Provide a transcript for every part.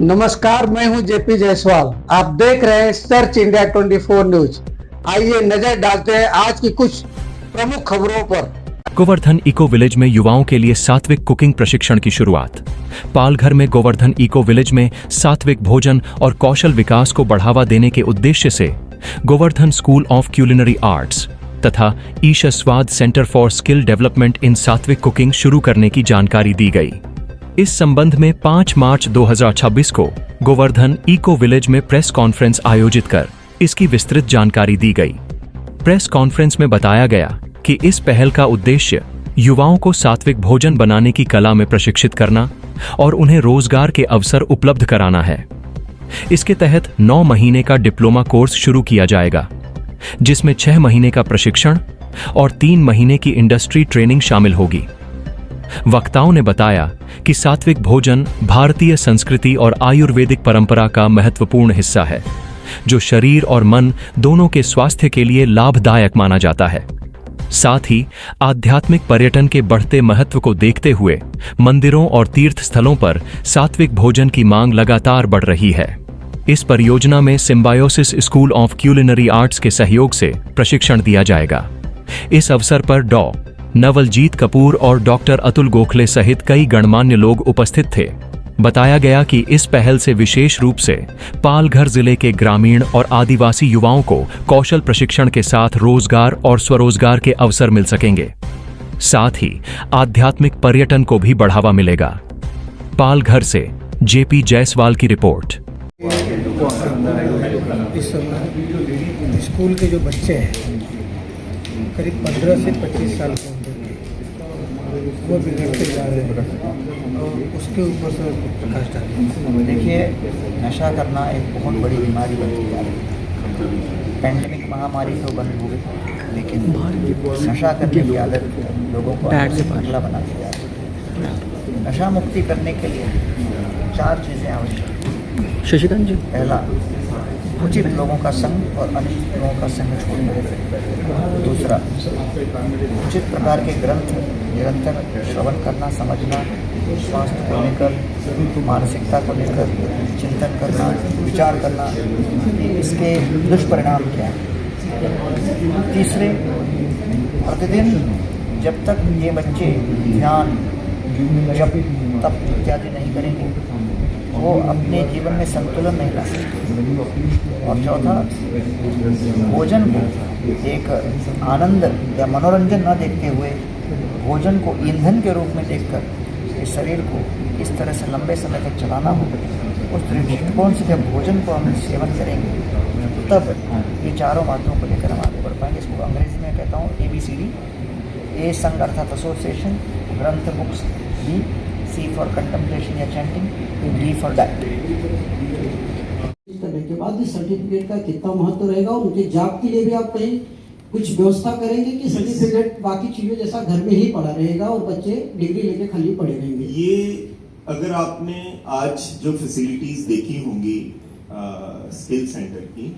नमस्कार, मैं हूं जेपी जायसवाल। आप देख रहे हैं सर्च इंडिया 24 न्यूज। आइए नजर डालते हैं आज की कुछ प्रमुख खबरों पर। गोवर्धन इको विलेज में युवाओं के लिए सात्विक कुकिंग प्रशिक्षण की शुरुआत। पालघर में गोवर्धन इको विलेज में सात्विक भोजन और कौशल विकास को बढ़ावा देने के उद्देश्य से Govardhan school of culinary arts तथा ईशा स्वाद centre for skill development in सात्विक कुकिंग शुरू करने की जानकारी दी गई। इस संबंध में 5 मार्च 2026 को गोवर्धन इको विलेज में प्रेस कॉन्फ्रेंस आयोजित कर इसकी विस्तृत जानकारी दी गई। प्रेस कॉन्फ्रेंस में बताया गया कि इस पहल का उद्देश्य युवाओं को सात्विक भोजन बनाने की कला में प्रशिक्षित करना और उन्हें रोजगार के अवसर उपलब्ध कराना है। इसके तहत 9 महीने का डिप्लोमा कोर्स शुरू किया जाएगा, जिसमें 6 महीने का प्रशिक्षण और 3 महीने की इंडस्ट्री ट्रेनिंग शामिल होगी। वक्ताओं ने बताया कि सात्विक भोजन भारतीय संस्कृति और आयुर्वेदिक परंपरा का महत्वपूर्ण हिस्सा है, जो शरीर और मन दोनों के स्वास्थ्य के लिए लाभदायक माना जाता है। साथ ही आध्यात्मिक पर्यटन के बढ़ते महत्व को देखते हुए मंदिरों और तीर्थ स्थलों पर सात्विक भोजन की मांग लगातार बढ़ रही है। इस परियोजना में symbiosis school of culinary arts के सहयोग से प्रशिक्षण दिया जाएगा। इस अवसर पर डॉ. नवलजीत कपूर और डॉक्टर अतुल गोखले सहित कई गणमान्य लोग उपस्थित थे। बताया गया कि इस पहल से विशेष रूप से पालघर जिले के ग्रामीण और आदिवासी युवाओं को कौशल प्रशिक्षण के साथ रोजगार और स्वरोजगार के अवसर मिल सकेंगे। साथ ही आध्यात्मिक पर्यटन को भी बढ़ावा मिलेगा। पालघर से जेपी जायसवाल की रिपोर्ट। इस समय स्कूल के जो बच्चे हैं करीब 15 से 25 साल के उम्र के, वो बिगड़ते जा रहे हैं और उसके ऊपर से प्रकाश डालें। देखिए, नशा करना एक बहुत बड़ी बीमारी बनती जा रही है। पैंडेमिक महामारी तो बंद हो गई, लेकिन नशा करने की आदत लोगों को पगला बनाती जा रही है। नशा मुक्ति करने के लिए 4 चीज़ें आवश्यक हैं। शशिकांत जी, पहला, उचित लोगों का संग और अनुचित लोगों का संग छोड़ना है। दूसरा, उचित प्रकार के ग्रंथ निरंतर श्रवण करना, समझना, स्वास्थ्य को लेकर, मानसिकता को लेकर चिंतन करना, विचार करना, इसके दुष्परिणाम क्या है। तीसरे, प्रतिदिन जब तक ये बच्चे ध्यान, जप, तप इत्यादि नहीं करेंगे, वो अपने जीवन में संतुलन नहीं ला सकते। और चौथा, भोजन को एक आनंद या मनोरंजन न देखते हुए भोजन को ईंधन के रूप में देखकर इस शरीर को इस तरह से लंबे समय तक चलाना हो, उस दृष्टिकोण से जब भोजन को हम सेवन करेंगे, तब ये चारों बातों को लेकर हम आगे बढ़ पाएंगे। इसको अंग्रेजी में कहता हूँ ABCD। ए संग अर्थात एसोसिएशन, ग्रंथ books, B, C for contemplation या चैंटिंग, D फॉर डाइट। करने के बाद इस सर्टिफिकेट का कितना महत्व रहेगा और उनके जॉब के लिए भी आप कहीं कुछ व्यवस्था करेंगे कि सर्टिफिकेट बाकी चीज़ों जैसा घर में ही पड़ा रहेगा और बच्चे डिग्री लेके खाली पड़े रहेंगे। ये अगर आपने आज जो फैसिलिटीज देखी होंगी स्किल सेंटर की,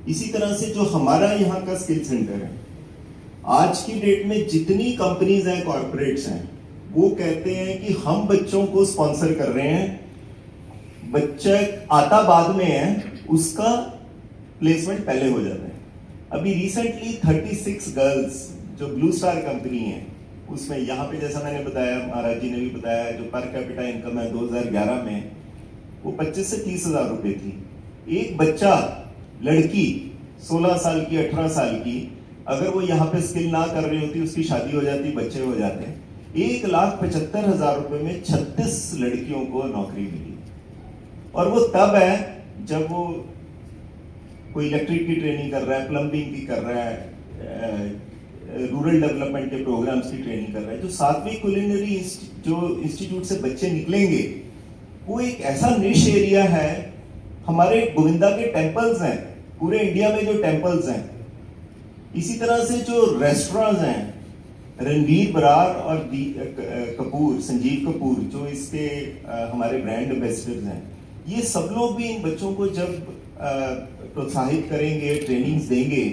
इसी तरह से जो हमारा यहाँ का स्किल सेंटर है, आज की डेट में जितनी कंपनीज हैं, कॉर्पोरेट्स हैं, वो कहते हैं कि हम बच्चों को स्पॉन्सर कर रहे हैं, बच्चा आता बाद में है, उसका प्लेसमेंट पहले हो जाता है। अभी रिसेंटली 36 गर्ल्स जो ब्लू स्टार कंपनी है, उसमें यहाँ पे जैसा मैंने बताया, महाराज जी ने भी बताया, जो पर कैपिटा इनकम है 2011 में वो 25 से 30 हजार रुपए थी। एक बच्चा, लड़की 16 साल की, 18 साल की, अगर वो यहाँ पे स्किल ना कर रही होती, उसकी शादी हो जाती, बच्चे हो जाते, 1,75,000 रुपए में 36 लड़कियों को नौकरी मिली। और वो तब है जब वो कोई इलेक्ट्रिक की ट्रेनिंग कर रहा है, प्लम्बिंग की कर रहा है, रूरल डेवलपमेंट के प्रोग्राम्स की ट्रेनिंग कर रहा है। जो सात्विक कुलिनरी जो इंस्टीट्यूट से बच्चे निकलेंगे, वो एक ऐसा निश एरिया है। हमारे गोविंदा के टेम्पल्स हैं, पूरे इंडिया में जो टेम्पल्स हैं, इसी तरह से जो रेस्टोरेंट्स हैं, रणवीर बरार और कपूर, संजीव कपूर, जो इसके हमारे ब्रांड एम्बेसडर्स हैं, ये सब लोग भी इन बच्चों को जब प्रोत्साहित करेंगे, ट्रेनिंग्स देंगे,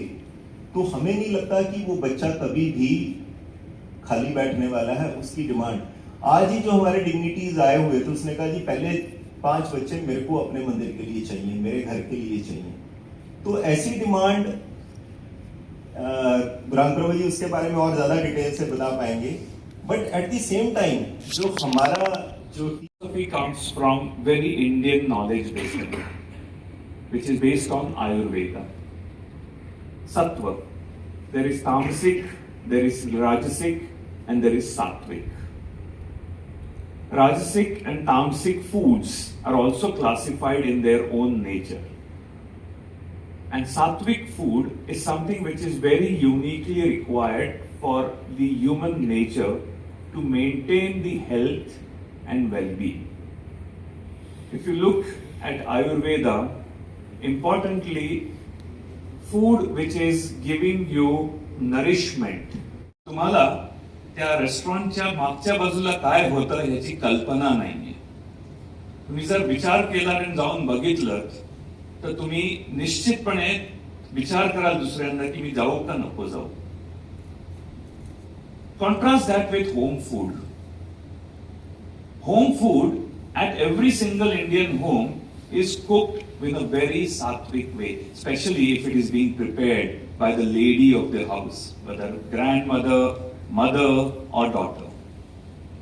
तो हमें नहीं लगता कि वो बच्चा कभी भी खाली बैठने वाला है। उसकी डिमांड आज ही जो हमारे डिग्निटीज आए हुए थे, उसने कहा जी पहले 5 बच्चे मेरे को अपने मंदिर के लिए चाहिए, मेरे घर के लिए चाहिए। तो ऐसी डिमांड रामप्रभु जी उसके बारे में और ज्यादा डिटेल से बता पाएंगे। But at the same time जो हमारा जो philosophy comes from very Indian knowledge basically, which is based on Ayurveda. Sattva. There is tamasic, there is rajasic, and there is sattvic. Rajasic and tamasic foods are also classified in their own nature. And sattvic food is something which is very uniquely required for the human nature to maintain the health and well-being. If you look at Ayurveda, importantly, food which is giving you nourishment. तुम्हाला त्या रेस्टॉरंटच्या मागच्या बाजूला काय होतं याची कल्पना नाहीये. तुम्ही जर विचार केला आणि जाऊन बघितलं तर तुम्ही निश्चितपणे विचार कराल दुसऱ्यांदा की मी जाऊ का नको जाऊ. Contrast that with home food. Home food at every single Indian home is cooked in a very sattvic way, especially if it is being prepared by the lady of the house, whether grandmother, mother or daughter.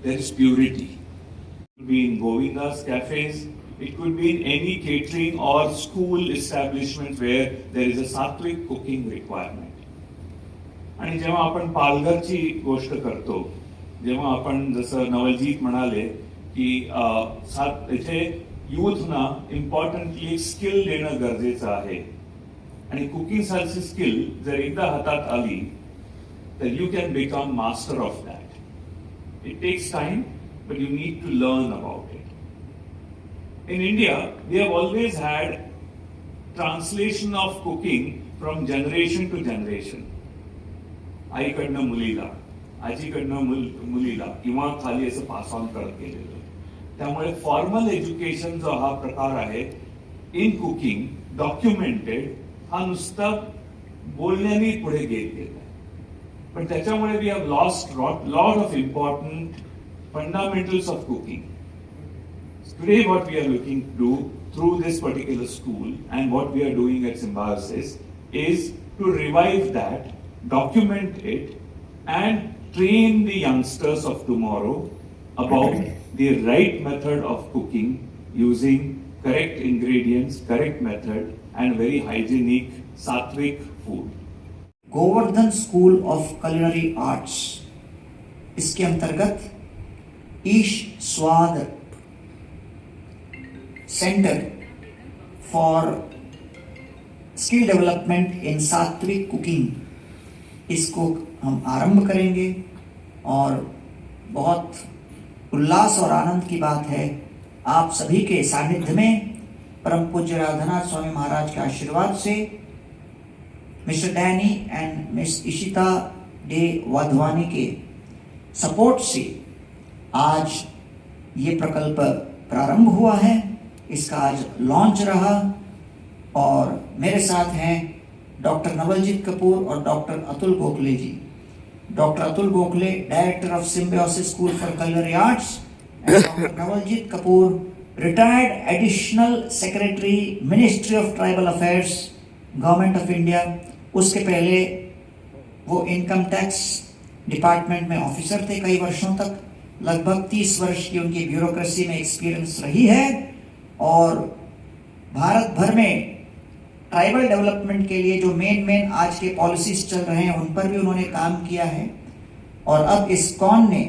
There is purity. It could be in Govinda's cafes, it could be in any catering or school establishment where there is a sattvic cooking requirement. आणि जेव्हा आपण पालघरची गोष्ट करतो, जेव्हा आपण जसं नवलजीत म्हणाले की इथे युथना इम्पॉर्टंटली स्किल देणं गरजेचं आहे आणि कुकिंग सारखी स्किल जर एकदा हातात आली तर you can become master of that. It takes time but you need to learn about it. In India, we have always had translation of cooking from generation to generation. आईकडनं मुलीला, आजीकडनं मुलीला किंवा खाली असं पास ऑन करत गेलेलं. त्यामुळे formal education जो हा प्रकार आहे इन कुकिंग डॉक्युमेंटेड हा नुसता बोलण्याने पुढे घेत गेला. पण त्याच्यामुळे we have lost lot of important fundamentals of cooking. Today what we are looking to do through this particular school and what we are doing at Symbiosis is to revive that, document it and train the youngsters of tomorrow about the right method of cooking using correct ingredients, correct method and very hygienic sattvic food. Govardhan school of culinary arts, इसके अंतर्गत ईश स्वाद centre for skill development in सात्विक cooking, इसको हम आरंभ करेंगे. और बहुत उल्लास और आनंद की बात है आप सभी के सानिध्य में परम पूज्य राधानाथ स्वामी महाराज के आशीर्वाद से mister Danny and miss Ishita day Wadhwani के सपोर्ट से आज ये प्रकल्प प्रारंभ हुआ है. इसका आज लॉन्च रहा और मेरे साथ हैं डॉक्टर नवलजीत कपूर और doctor Atul Gokhale ji. Doctor Atul Gokhale director of Symbiosis school for culinary arts and doctor Navaljeet Kapoor retired additional secretary ministry of tribal affairs government of India. उसके पहले वो इनकम टैक्स डिपार्टमेंट में ऑफिसर थे कई वर्षों तक. लगभग 30 वर्ष की उनकी ब्यूरोक्रेसी में एक्सपीरियंस रही है और भारत भर में ट्राइबल डेवलपमेंट के लिए जो मेन आज के पॉलिसीज चल रहे हैं उन पर भी उन्होंने काम किया है. और अब इस्कॉन ने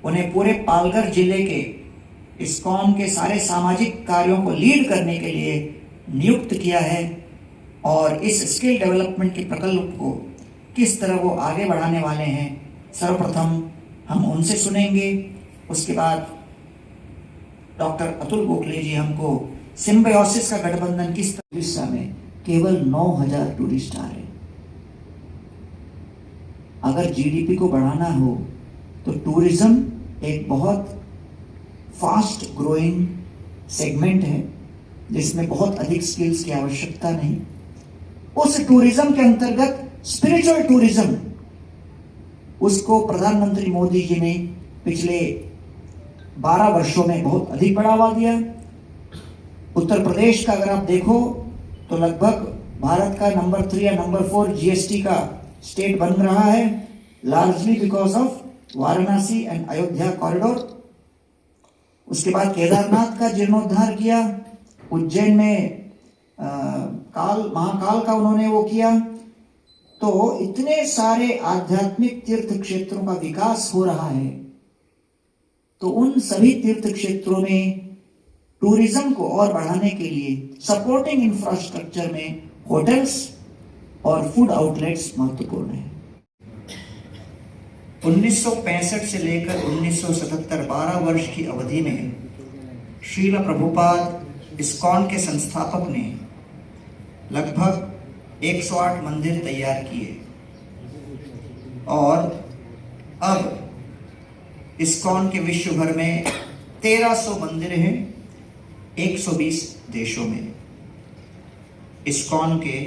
उन्हें पूरे पालघर जिले के इस्कॉन के सारे सामाजिक कार्यों को लीड करने के लिए नियुक्त किया है. और इस स्किल डेवलपमेंट के प्रकल्प को किस तरह वो आगे बढ़ाने वाले हैं, सर्वप्रथम हम उनसे सुनेंगे. उसके बाद डॉक्टर अतुल गोखले जी हमको सिम्बायोसिस का गठबंधन किस तरह. उड़ीसा में केवल 9,000 टूरिस्ट आ रहे. अगर जीडीपी को बढ़ाना हो तो टूरिज्म एक बहुत फास्ट ग्रोइंग सेगमेंट है जिसमें बहुत अधिक स्किल्स की आवश्यकता नहीं. उस टूरिज्म के अंतर्गत स्पिरिचुअल टूरिज्म, उसको प्रधानमंत्री मोदी जी ने पिछले 12 वर्षों में बहुत अधिक बढ़ावा दिया. उत्तर प्रदेश का अगर आप देखो तो लगभग भारत का नंबर 3 या नंबर 4 जीएसटी का स्टेट बन रहा है, largely because of Varanasi and Ayodhya corridor. उसके बाद केदारनाथ का जीर्णोद्धार किया, उज्जैन में महाकाल का उन्होंने वो किया। तो इतने सारे आध्यात्मिक तीर्थ क्षेत्रों का विकास हो रहा है, तो उन सभी तीर्थ क्षेत्रों में टूरिज्म को और बढ़ाने के लिए सपोर्टिंग इंफ्रास्ट्रक्चर में होटल्स और फूड आउटलेट्स महत्वपूर्ण है। 1965 से लेकर 1977 12 वर्ष की अवधि में श्रील प्रभुपाद इस्कॉन के संस्थापक ने लगभग 108 मंदिर तैयार किए और अब इस्कॉन के विश्व भर में 1300 मंदिर हैं 120 देशों में। इस्कॉन के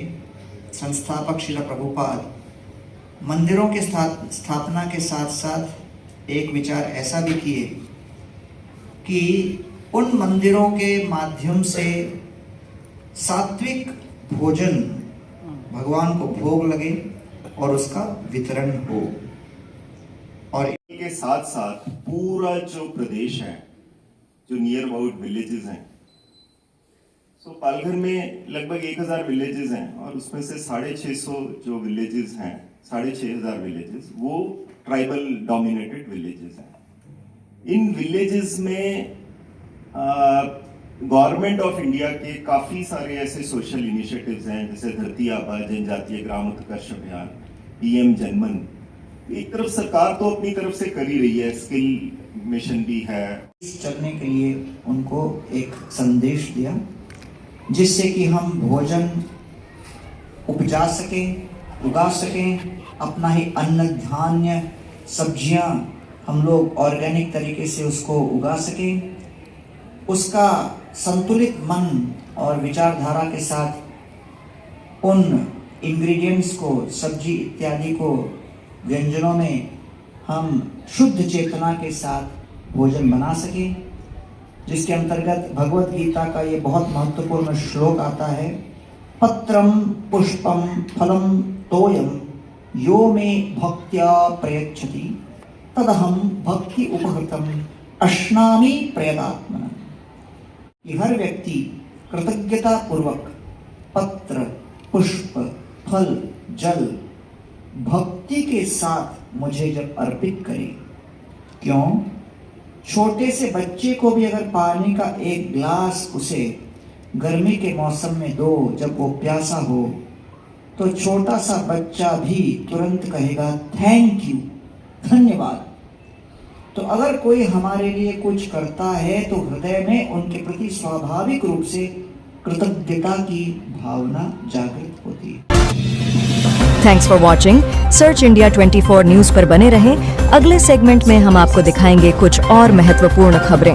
संस्थापक श्रील प्रभुपाद मंदिरों के स्थापना के साथ साथ एक विचार ऐसा भी किए कि उन मंदिरों के माध्यम से सात्विक भोजन भगवान को भोग लगे और उसका वितरण हो। और के साथ साथ पूरा जो प्रदेश है, जो नियर अबाउट विलेजेस हैं, तो पालघर में लगभग 1000 विलेजेस हैं और उसमें से 650 जो विलेजेस हैं, 6500 विलेजेस, वो ट्राइबल डोमिनेटेड विलेजेस हैं। इन विलेजेस में गवर्नमेंट ऑफ इंडिया के काफी सारे ऐसे सोशल इनिशिएटिव्स हैं, जैसे धरती आबा जनजातीय ग्राम उत्कर्ष अभियान, पीएम जनमन। एक तरफ सरकार तो अपनी तरफ से कर ही रही है, स्किल मिशन भी है। चलने के लिए उनको एक संदेश दिया जिससे कि हम भोजन उपजा सकें, उगा सकें, अपना ही अन्न धान्य सब्जियां हम लोग ऑर्गेनिक तरीके से उसको उगा सकें, उसका संतुलित मन और विचारधारा के साथ उन इंग्रेडिएंट्स को, सब्जी इत्यादि को व्यंजनों में हम शुद्ध चेतना के साथ भोजन बना सकें, जिसके अंतर्गत भगवत गीता का ये बहुत महत्वपूर्ण श्लोक आता है, पत्रम पुष्पम फलम तोयम यो मे भक्त्या प्रयच्छति तदहम भक्ति उपहृतम अश्नामि प्रयतात्मना। कि हर व्यक्ति कृतज्ञता पूर्वक पत्र, पुष्प, फल, जल भक्ति के साथ मुझे जब अर्पित करे, क्यों? छोटे से बच्चे को भी अगर पानी का एक ग्लास उसे गर्मी के मौसम में दो, जब वो प्यासा हो, तो छोटा सा बच्चा भी तुरंत कहेगा थैंक यू, धन्यवाद। तो अगर कोई हमारे लिए कुछ करता है तो हृदय में उनके प्रति स्वाभाविक रूप से कृतज्ञता की भावना जागृत होती है। Thanks for watching. Search India 24 news पर बने रहें। अगले सेगमेंट में हम आपको दिखाएंगे कुछ और महत्वपूर्ण खबरें।